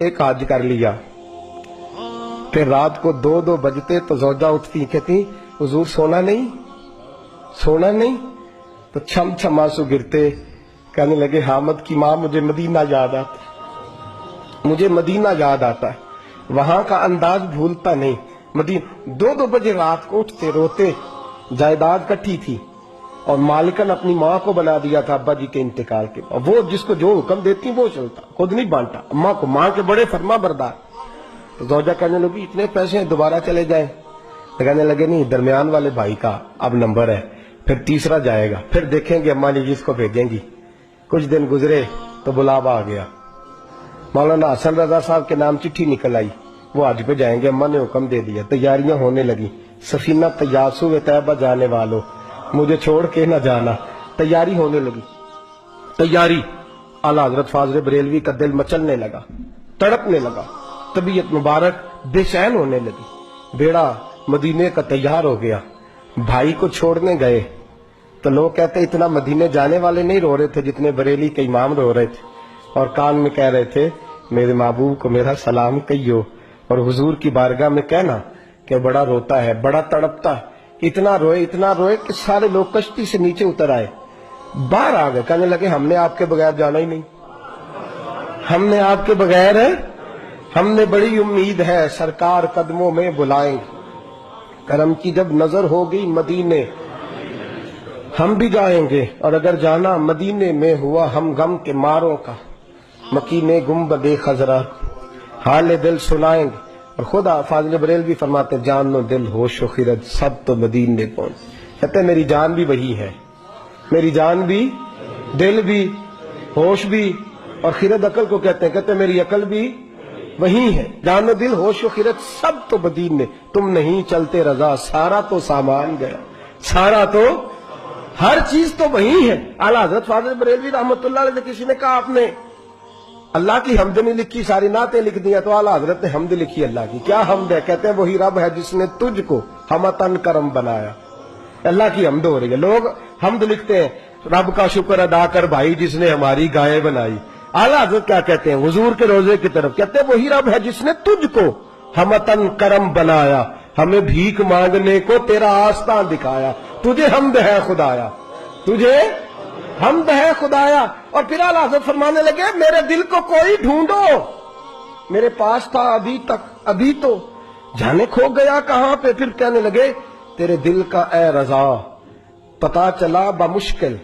एक हाथ कर लिया। फिर रात को 2-2 बजते तो ज़ौजा उठती, कहती हुजूर सोना नहीं, सोना नहीं। तो छम छम आंसू गिरते, कहने लगे हामिद की माँ मुझे मदीना याद आता, मुझे मदीना याद आता, वहां का अंदाज भूलता नहीं। मदीना 2-2 बजे रात को उठते रोते। जायदाद इकट्ठी थी और मालिकन अपनी माँ को बना दिया था अब्बा जी के इंतकाल के, और वो जिसको जो हुक्म देती वो चलता, खुद नहीं बांटा। अम्मा को, माँ के बड़े फरमा बरदार। तो ज़ौजा कहने लगी इतने पैसे हैं दोबारा चले जाएं। तो कहने लगे नहीं, दरमियान वाले भाई का अब नंबर है, फिर तीसरा जाएगा, फिर देखेंगे अम्मा जी जिसको भेजेंगी। कुछ दिन गुजरे तो बुलावा आ गया, मौलाना हसन रजा साहब के नाम चिट्ठी निकल आई, वो आज पे जाएंगे, अम्मा ने हुक्म दे दिया। तैयारियां होने लगी, सफीना तैयासु व तैयबा जाने वालों, मुझे छोड़ के न जाना। तैयारी होने लगी, तैयारी। आला हजरत फाजल बरेलवी का दिल मचलने लगा, तड़पने लगा, तबीयत मुबारक बेचैन होने लगी। बेड़ा मदीने का तैयार हो गया। भाई को छोड़ने गए तो लोग कहते इतना मदीने जाने वाले नहीं रो रहे थे जितने बरेली के इमाम रो रहे थे, और कान में कह रहे थे मेरे महबूब को मेरा सलाम कहियो, और हुजूर की बारगाह में कहना कि बड़ा रोता है, बड़ा तड़पता है। इतना रोए कि सारे लोग कश्ती से नीचे उतर आए, बाहर आ गए, कहने लगे हमने आपके बगैर जाना ही नहीं, हमने आपके बगैर है, हमने बड़ी उम्मीद है सरकार कदमों में बुलाएंगे, करम की जब नजर होगी मदीने हम भी जाएंगे, और अगर जाना मदीने में हुआ हम गम के मारों का, मकीने गुम्बदे खजरा हाल दिल सुनाएंगे। और खुदा फाजिल बरेलवी फरमाते जानो दिल होश खिरत सब तो मदीने पहुंच। कहते मेरी जान भी वही है, मेरी जान भी, दिल भी, होश भी, और खिरत अकल को कहते मेरी अकल भी वही है। जानो दिल होश खिरत सब तो मदीने, तुम नहीं चलते रजा सारा तो सामान गया, सारा तो हर चीज तो वही है। आला हजरत फाजिल बरेलवी रहमतुल्लाह अलैह किसी ने कहा आपने अल्लाह की हमद नहीं लिखी, सारी नातें लिख दी, तो आला हजरत ने हमद लिखी अल्लाह की। क्या हमद है? कहते हैं वही रब है जिसने तुझको हमतन करम बनाया। अल्लाह की हमद हो रही है। लोग हमद लिखते हैं रब का शुक्र अदा कर भाई जिसने हमारी गाय बनाई। आला हजरत क्या कहते हैं हुजूर के रोजे की तरफ, कहते हैं वही रब है जिसने तुझको हमतन करम बनाया, हमें भीख मांगने को तेरा आस्था दिखाया, तुझे हमद है खुदाया, तुझे हमद है खुदाया। और फिर आला हज़रत फरमाने लगे मेरे दिल को कोई ढूंढो, मेरे पास था अभी तक, अभी तो जाने खो गया कहां पे। फिर कहने लगे तेरे दिल का ए रजा पता चला बमुश्किल,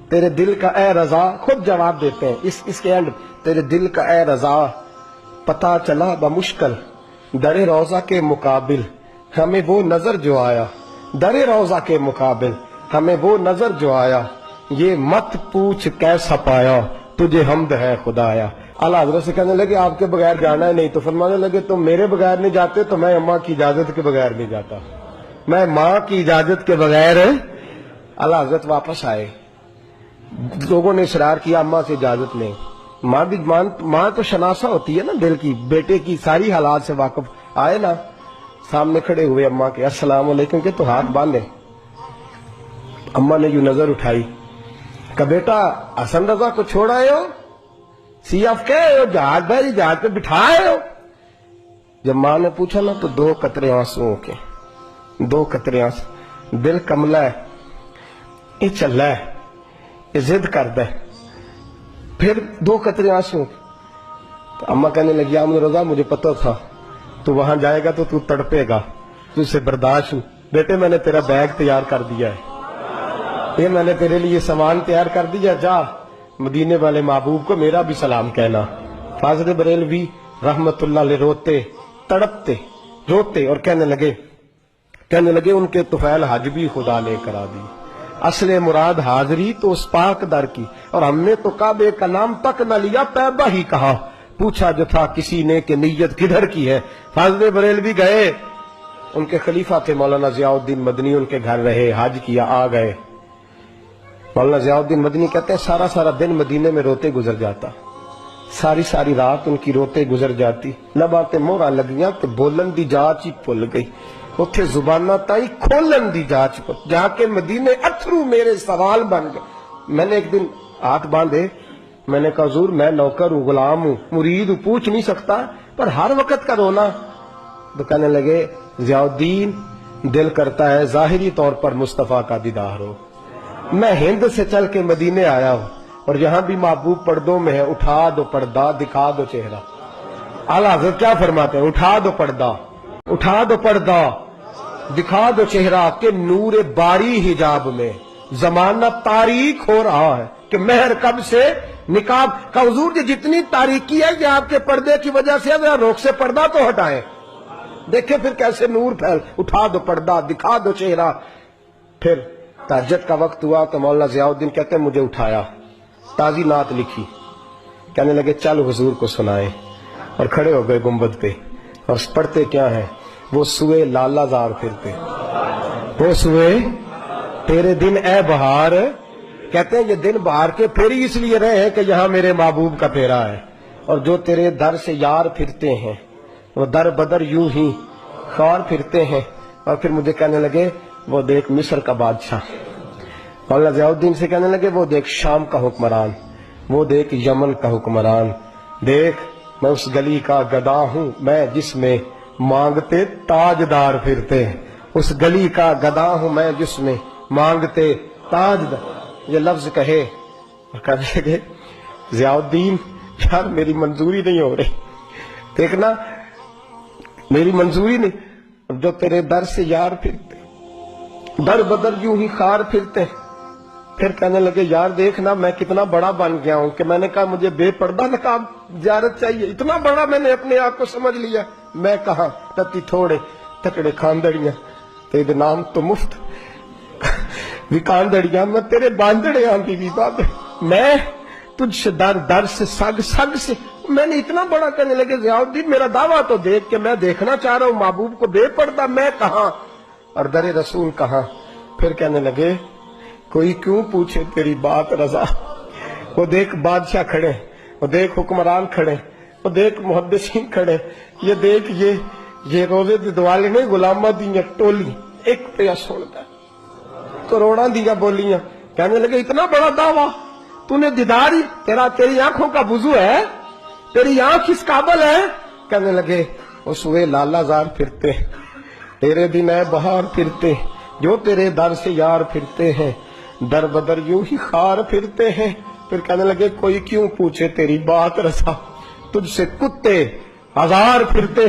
तेरे दिल का ए रजा, खुद जवाब देते हैं इसके एंड, तेरे दिल का ए रजा पता चला बमुश्किल, दरे रोजा के मुकाबिल हमें वो नजर जो आया, दरे रोजा के मुकाबिल हमें वो नजर जो आया, ये मत पूछ कैसा पाया, तुझे हमद है खुदाया। आला हज़रत से कहने लगे आपके बगैर जाना है नहीं, तो फरमाने लगे तुम मेरे बगैर नहीं जाते तो मैं अम्मा की इजाजत के बगैर नहीं जाता, मैं माँ की इजाजत के बगैर। आला हज़रत वापस आए, लोगों ने इसरार किया अम्मा से इजाजत लें। माँ भी माँ तो शनासा होती है ना दिल की, बेटे की सारी हालात से वाकिफ। आए ना, सामने खड़े हुए अम्मा के, अस्सलाम वालेकुम के, तो हाथ बांधे। अम्मा ने यूं नजर उठाई, का बेटा हसन रजा को छोड़ आए हो, सीएफ के हो, जहाज भाई जहाज पे बिठाए हो। जब माँ ने पूछा ना तो 2 कतरे आंसुओं के, 2 कतरे आंसू, दिल कमला है, ये चल है, ये जिद करता है। फिर 2 कतरे आंसू। तो अम्मा कहने लगी आमद रजा मुझे पता था तू वहां जाएगा तो तू तड़पेगा, तुझसे बर्दाश्त हूं। बेटे मैंने तेरा बैग तैयार कर दिया है, ये मैंने तेरे लिए सामान तैयार कर दिया, जा मदीने वाले महबूब को मेरा भी सलाम कहना। फाजिल बरेलवी रहमतुल्लाह अलैह रोते तड़पते रोते और कहने लगे उनके तुफैल हज भी खुदा ने करा दी, असले मुराद हाजरी तो उस पाक दर की, और हमने तो काबे का नाम तक न लिया, तैबा ही कहा, पूछा जो था किसी ने कि नीयत किधर की है। फाजिल बरेलवी गए, उनके खलीफा थे मौलाना जियाउद्दीन मदनी, उनके घर रहे, हज किया, आ गए। मौलाना जियाउद्दीन मदनी कहते हैं सारा सारा दिन मदीने में रोते गुजर जाता, सारी सारी रात उनकी रोते गुजर जाती, लबां ते मोहरां लगियां ते बोलन दी जाच ही भुल गई, उत्थे जुबाना ताई खोलन दी जाच को, जाके मदीने अथरू मेरे सवाल बन गए। मैंने एक दिन हाथ बांधे, میں نے کہا حضور میں نوکر ہوں، غلام ہوں، مرید ہوں، پوچھ نہیں سکتا، پر ہر وقت کا رونا۔ تو کہنے لگے ضیاء الدین دل کرتا ہے ظاہری طور پر مصطفیٰ کا دیدار ہو، میں ہند سے چل کے مدینے آیا ہوں اور یہاں بھی محبوب پردوں میں ہے، اٹھا دو پردہ دکھا دو چہرہ۔ اعلیٰ حضرت کیا فرماتے ہیں؟ اٹھا دو پردہ، اٹھا دو پردہ دکھا دو چہرہ، کہ نور باری حجاب میں زمانہ تاریک ہو رہا ہے، کہ مہر کب سے نقاب کا حضور جی جتنی تاریکی ہے یہ آپ کے پردے کی وجہ سے، ذرا روک سے پردہ تو ہٹائیں، دیکھیں پھر کیسے نور پھیل۔ اٹھا دو پردہ دکھا دو چہرہ۔ پھر تہجد کا وقت ہوا تو مولانا ضیاء الدین کہتے ہیں مجھے اٹھایا، تازی نعت لکھی، کہنے لگے چل حضور کو سنائیں، اور کھڑے ہو گئے گنبد پہ، اور پڑھتے کیا ہیں؟ وہ سوئے لالا زار پھرتے، وہ سوئے تیرے دن اے بہار، کہتے ہیں یہ دن بہار کے پھیری اس لیے رہے ہیں کہ یہاں میرے محبوب کا پھیرا ہے، اور جو تیرے در سے یار پھرتے ہیں وہ در بدر یوں ہی خوار پھرتے ہیں۔ اور پھر مجھے کہنے لگے وہ دیکھ مصر کا بادشاہ، مولانا ضیاء الدین سے کہنے لگے وہ دیکھ شام کا حکمران، وہ دیکھ یمن کا حکمران، دیکھ میں اس گلی کا گدا ہوں میں جس میں مانگتے تاجدار پھرتے ہیں، اس گلی کا گدا ہوں میں جس میں مانگتے تاجدار۔ یہ لفظ کہے اور کہنے لگے ضیاء الدین یار میری منظوری نہیں ہو رہی، دیکھنا میری منظوری نہیں، جو تیرے در سے یار پھرتے در بدر یوں ہی خار پھرتے۔ پھر کہنے لگے یار دیکھنا میں کتنا بڑا بن گیا ہوں، کہ میں نے کہا مجھے بے پردہ نقاب زیارت چاہیے، اتنا بڑا میں نے اپنے آپ کو سمجھ لیا، میں کہاں تتی تھوڑے تکڑے کھاندڑیاں تیرے نام تو مفت بھی کاندڑیاں، میں تیرے باندڑے آندھی بھی بات، میں تجھ سے در در سے سگ سگ سے، میں نے اتنا بڑا۔ کہنے لگے ضیاء الدین میرا دعویٰ تو دیکھ کہ میں دیکھنا چاہ رہا ہوں محبوب کو بے پردہ، میں کہاں اور در رسول کہاں۔ پھر کہنے لگے کوئی کیوں پوچھے تیری بات رضا، وہ دیکھ بادشاہ کھڑے، وہ دیکھ حکمران کھڑے، وہ دیکھ محدثین کھڑے، یہ دیکھ یہ روزے دی دوالے نے غلامہ دیاں ٹولی ایک پہ سنتا کروڑاں دیا بولیاں۔ کہنے لگے اتنا بڑا دعویٰ تو نے دیداری، تیری آنکھوں کا وضو ہے، تیری آنکھ اس قابل ہے۔ کہنے لگے وہ سوئے لالا زار پھرتے، تیرے دن اے بہار پھرتے، جو تیرے در سے یار پھرتے ہیں، در بدر یوں ہی خار پھرتے ہیں۔ پھر کہنے لگے کوئی کیوں پوچھے تیری بات رسا، تجھ سے کتے ہزار پھرتے،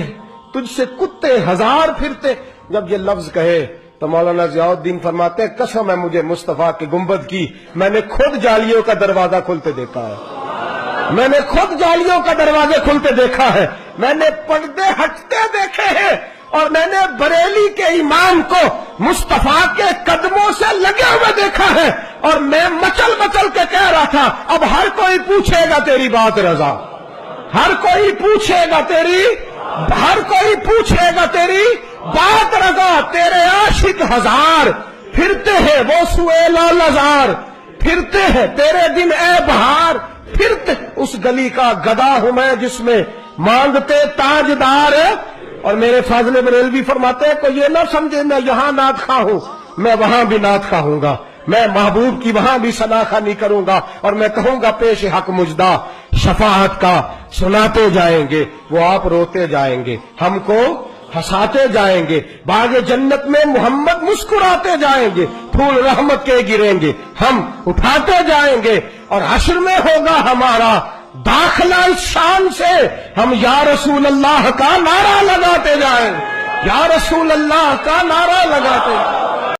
تجھ سے کتے ہزار پھرتے۔ جب یہ لفظ کہے تو مولانا ضیاء الدین فرماتے ہیں قسم ہے مجھے مصطفیٰ کے گنبد کی، میں نے خود جالیوں کا دروازہ کھلتے دیکھا ہے، میں نے خود جالیوں کا دروازے کھلتے دیکھا ہے، میں نے پردے ہٹتے دیکھے ہیں، اور میں نے بریلی کے امام کو مصطفیٰ کے قدموں سے لگے ہوئے دیکھا ہے، اور میں مچل مچل کے کہہ رہا تھا اب ہر کوئی پوچھے گا تیری بات رضا، ہر کوئی پوچھے گا تیری، ہر کوئی پوچھے گا تیری بات رضا، تیرے عاشق ہزار پھرتے ہیں وہ سوئے لالا زار پھرتے ہیں، تیرے دن اے بہار پھرتے، اس گلی کا گدا ہوں میں جس میں مانگتے تاجدار۔ اور میرے فاضل بریلوی فرماتے ہیں کوئی یہ نہ سمجھے میں یہاں نعت خواہ ہوں، میں وہاں بھی نعت خواہ ہوں گا، میں محبوب کی وہاں بھی ثنا خوانی کروں گا، اور میں کہوں گا پیش حق مجدہ شفاعت کا سناتے جائیں گے، وہ آپ روتے جائیں گے، ہم کو ہنساتے جائیں گے، باغ جنت میں محمد مسکراتے جائیں گے، پھول رحمت کے گریں گے، ہم اٹھاتے جائیں گے، اور حشر میں ہوگا ہمارا داخلہ اس شان سے، ہم یا رسول اللہ کا نعرہ لگاتے جائیں، یا رسول اللہ کا نعرہ لگاتے